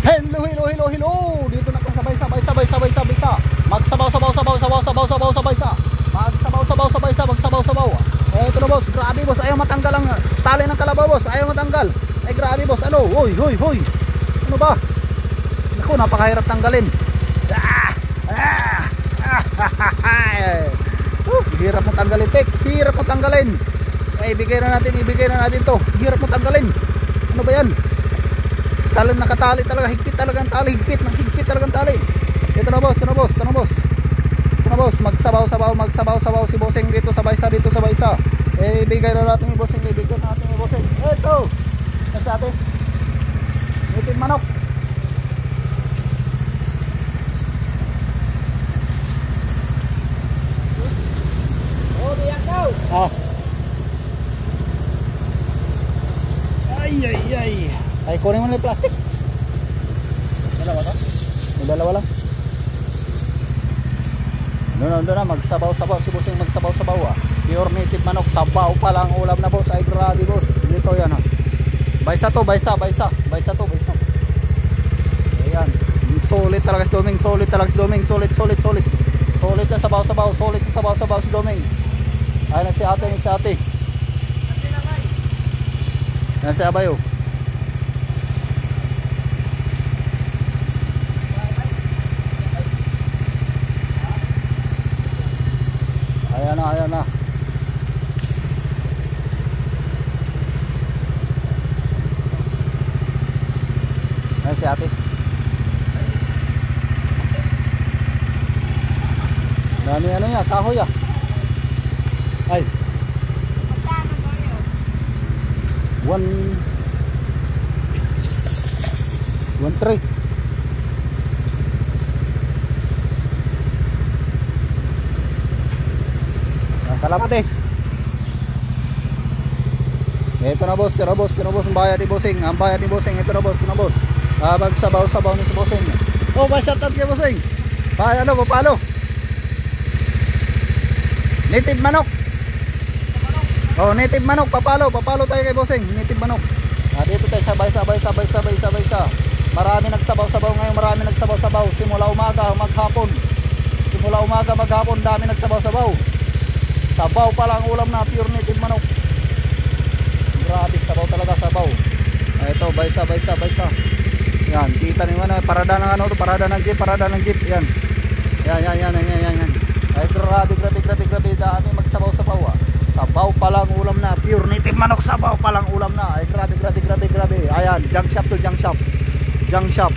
Hello, hello, hello, hello. Dito na sabay sa. Magsabaw. Eh, ito na boss, grabe boss, ayaw matanggal ang tali ng kalabaw boss, ayaw matanggal. Ay grabe boss, ano? Hoy. Ano ba? Naku, napakahirap tanggalin. Hirap mo tanggalin, tek. Hirap mo tanggalin. Ay, ibigay na natin to. Hirap mo tanggalin. Ano ba yan? Talang nakatali talaga, higpit talagang tali, higpit talagang tali. Ito na boss, magsabaw si bossing dito sa baysa, Eh, ibigay na natin yung bossing, Ito. Nasa atin. Itim manok. Oh, diyan daw. Ay, kunin mo na yung plastic. Dalawa ka? Dalawa lang. Doon na, magsabaw-sabaw si bossing, Pure native manok, sabaw pa lang ulam na boss. Ay grabe boss. Dito yan ha. Baysa. Ayan. Solid talaga si Doming, solid Solid sa sabaw-sabaw, si Doming. Ay na si ate. Yan si Abayo. Ayan na. Ayan si ate. Dami ano niya, kahoy ah. Ay. 1.3. Salamat eh. Ito na boss, ang bayad ni bossing. Ito na boss. Magsabaw-sabaw ni bossing. Oh, shoutout kay bossing. Papalo. Native manok. Oh, native manok, papalo tayo kay bossing. Native manok. Dito tayo sabay. Marami nagsabaw-sabaw ngayon, simula umaga, maghapon, dami nagsabaw-sabaw. Sabaw pa lang ulam na, pure native manok. Grabe, sabaw talaga, sabaw. Ito, baysa. Yan, kita niyo na, parada ng jeep, yan. Yan. Ay, grabe, dami magsabaw-sabaw ah. Sabaw pa lang ulam na, pure native manok, sabaw pa lang ulam na. Ay, grabe. Ayan, junk shop.